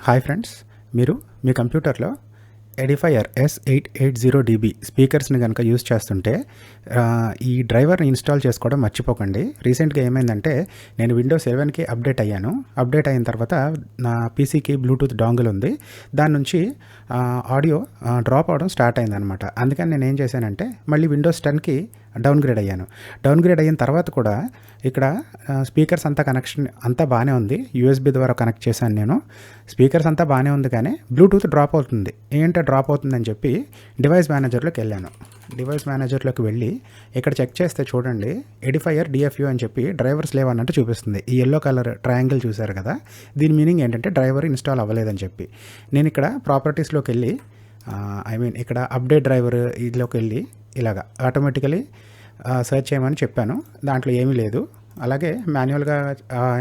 Hi friends, మీరు మీ కంప్యూటర్లో ఎడిఫైయర్ S880DB స్పీకర్స్ని కనుక యూజ్ చేస్తుంటే ఈ డ్రైవర్ని ఇన్స్టాల్ చేసుకోవడం మర్చిపోకండి. రీసెంట్గా ఏమైందంటే నేను విండోస్ 11కి అప్డేట్ అయ్యాను. అప్డేట్ అయిన తర్వాత నా పీసీకి బ్లూటూత్ డాంగిల్ ఉంది. దాని నుంచి ఆడియో డ్రాప్ అవడం స్టార్ట్ అయిందనమాట. అందుకని నేను ఏం చేశానంటే మళ్ళీ విండోస్ 10కి డౌన్గ్రేడ్ అయ్యాను. డౌన్గ్రేడ్ అయిన తర్వాత కూడా ఇక్కడ స్పీకర్స్ అంతా కనెక్షన్ అంతా బాగానే ఉంది. యూఎస్బి ద్వారా కనెక్ట్ చేశాను నేను. స్పీకర్స్ అంతా బాగానే ఉంది, కానీ బ్లూటూత్ డ్రాప్ అవుతుంది. ఏంటో డ్రాప్ అవుతుందని చెప్పి డివైస్ మేనేజర్లోకి వెళ్ళాను. డివైస్ మేనేజర్లోకి వెళ్ళి ఇక్కడ చెక్ చేస్తే చూడండి, ఎడిఫైయర్ DFU అని చెప్పి డ్రైవర్స్ లేవన్నట్టు చూపిస్తుంది. ఈ ఎల్లో కలర్ ట్రయాంగిల్ చూశారు కదా, దీని మీనింగ్ ఏంటంటే డ్రైవర్ ఇన్స్టాల్ అవ్వలేదని చెప్పి. నేను ఇక్కడ ప్రాపర్టీస్లోకి వెళ్ళి ఇక్కడ అప్డేట్ డ్రైవర్ ఇదిలోకి వెళ్ళి ఇలాగా ఆటోమేటికలీ సెర్చ్ చేయమని చెప్పాను. దాంట్లో ఏమీ లేదు. అలాగే మాన్యువల్గా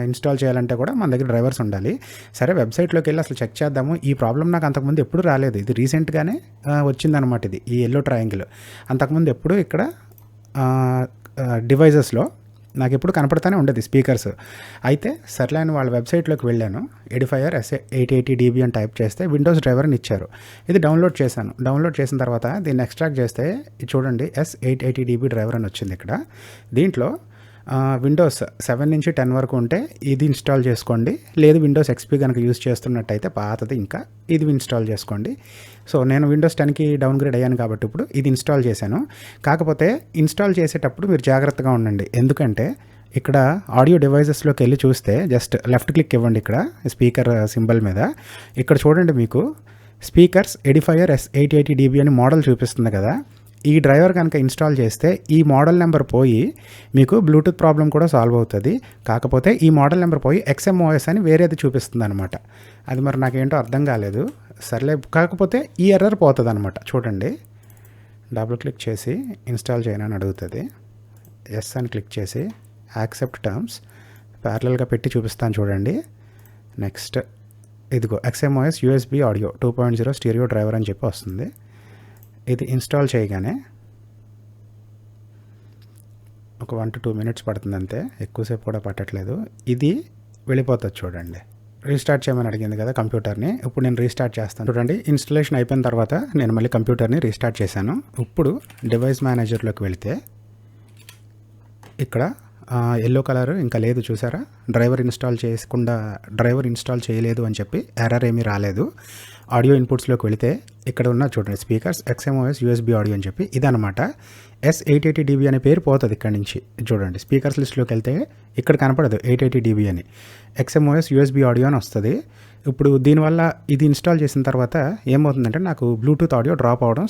ఇన్స్టాల్ చేయాలంటే కూడా మన దగ్గర డ్రైవర్స్ ఉండాలి. సరే, వెబ్సైట్లోకి వెళ్ళి అసలు చెక్ చేద్దాము. ఈ ప్రాబ్లం నాకు అంతకుముందు ఎప్పుడు రాలేదు. ఇది రీసెంట్గానే వచ్చిందనమాట. ఇది ఈ ఎల్లో ట్రయాంగిల్ అంతకుముందు ఎప్పుడు ఇక్కడ డివైజెస్లో నాకు ఎప్పుడు కనపడతానే ఉండేది స్పీకర్స్. అయితే సర్లే అని వాళ్ళ వెబ్సైట్లోకి వెళ్ళాను. ఎడిఫైయర్ S880DB అని టైప్ చేస్తే విండోస్ డ్రైవర్ని ఇచ్చారు. ఇది డౌన్లోడ్ చేశాను. డౌన్లోడ్ చేసిన తర్వాత దీన్ని ఎక్స్ట్రాక్ట్ చేస్తే చూడండి, S880DB డ్రైవర్ అని వచ్చింది ఇక్కడ. దీంట్లో విండోస్ 7 నుంచి 10 వరకు ఉంటే ఇది ఇన్స్టాల్ చేసుకోండి. లేదు విండోస్ XP కనుక యూజ్ చేస్తున్నట్టయితే పాతది ఇంకా ఇది ఇన్స్టాల్ చేసుకోండి. సో నేను విండోస్ 10కి డౌన్గ్రేడ్ అయ్యాను కాబట్టి ఇప్పుడు ఇది ఇన్స్టాల్ చేశాను. కాకపోతే ఇన్స్టాల్ చేసేటప్పుడు మీరు జాగ్రత్తగా ఉండండి. ఎందుకంటే ఇక్కడ ఆడియో డివైజెస్లోకి వెళ్ళి చూస్తే జస్ట్ లెఫ్ట్ క్లిక్ ఇవ్వండి. ఇక్కడ స్పీకర్ సింబల్ మీద ఇక్కడ చూడండి, మీకు స్పీకర్స్ ఎడిఫైయర్ S880DB అని మోడల్ చూపిస్తుంది కదా. ఈ డ్రైవర్ కనుక ఇన్స్టాల్ చేస్తే ఈ మోడల్ నెంబర్ పోయి మీకు బ్లూటూత్ ప్రాబ్లం కూడా సాల్వ్ అవుతుంది. కాకపోతే ఈ మోడల్ నెంబర్ పోయి XMOS అని వేరేది చూపిస్తుంది అనమాట. అది మరి నాకేంటో అర్థం కాలేదు. సర్లే, కాకపోతే ఈ ఎర్రర్ పోతుంది అనమాట. చూడండి, డబుల్ క్లిక్ చేసి ఇన్స్టాల్ చేయనని అడుగుతుంది. ఎస్ అని క్లిక్ చేసి యాక్సెప్ట్ టర్మ్స్ ప్యారలల్గా పెట్టి చూపిస్తాను చూడండి. నెక్స్ట్ ఇదిగో XMOS USB audio 2.0 stereo driver అని చెప్పి వస్తుంది. ఇది ఇన్స్టాల్ చేయగానే ఒక 1 to 2 minutes పడుతుంది అంతే, ఎక్కువసేపు కూడా పట్టట్లేదు. ఇది వెళ్ళిపోతుంది చూడండి. రీస్టార్ట్ చేయమని అడిగింది కదా కంప్యూటర్ని. ఇప్పుడు నేను రీస్టార్ట్ చేస్తాను చూడండి. ఇన్స్టలేషన్ అయిపోయిన తర్వాత నేను మళ్ళీ కంప్యూటర్ని రీస్టార్ట్ చేశాను. ఇప్పుడు డివైస్ మేనేజర్లోకి వెళితే ఇక్కడ ఎల్లో కలర్ ఇంకా లేదు చూసారా. డ్రైవర్ ఇన్స్టాల్ చేయలేదు అని చెప్పి ఎర్రర్ ఏమీ రాలేదు. ఆడియో ఇన్పుట్స్లోకి వెళితే ఇక్కడ ఉన్న చూడండి, స్పీకర్స్ XMOS USB ఆడియో అని చెప్పి ఇదనమాట. S880DB అనే పేరు పోతుంది ఇక్కడ నుంచి. చూడండి, స్పీకర్స్ లిస్ట్లోకి వెళ్తే ఇక్కడ కనపడదు 880DB అని, XMOS USB ఆడియో అని వస్తుంది. ఇప్పుడు దీనివల్ల ఇది ఇన్స్టాల్ చేసిన తర్వాత ఏమవుతుందంటే నాకు బ్లూటూత్ ఆడియో డ్రాప్ అవడం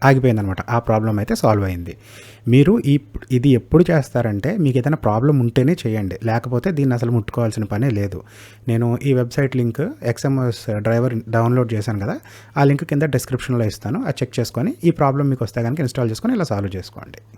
ఆగిపోయిందనమాట. ఆ ప్రాబ్లం అయితే సాల్వ్ అయింది. మీరు ఇది ఎప్పుడు చేస్తారంటే మీకు ఏదైనా ప్రాబ్లం ఉంటేనే చేయండి, లేకపోతే దీన్ని అసలు ముట్టుకోవాల్సిన పనే లేదు. నేను ఈ website link XMOS driver download చేశాను కదా, ఆ లింక్ కింద డిస్క్రిప్షన్లో ఇస్తాను. అది చెక్ చేసుకొని ఈ ప్రాబ్లం మీకు వస్తే కనుక ఇన్స్టాల్ చేసుకొని ఇలా సాల్వ్ చేసుకోండి.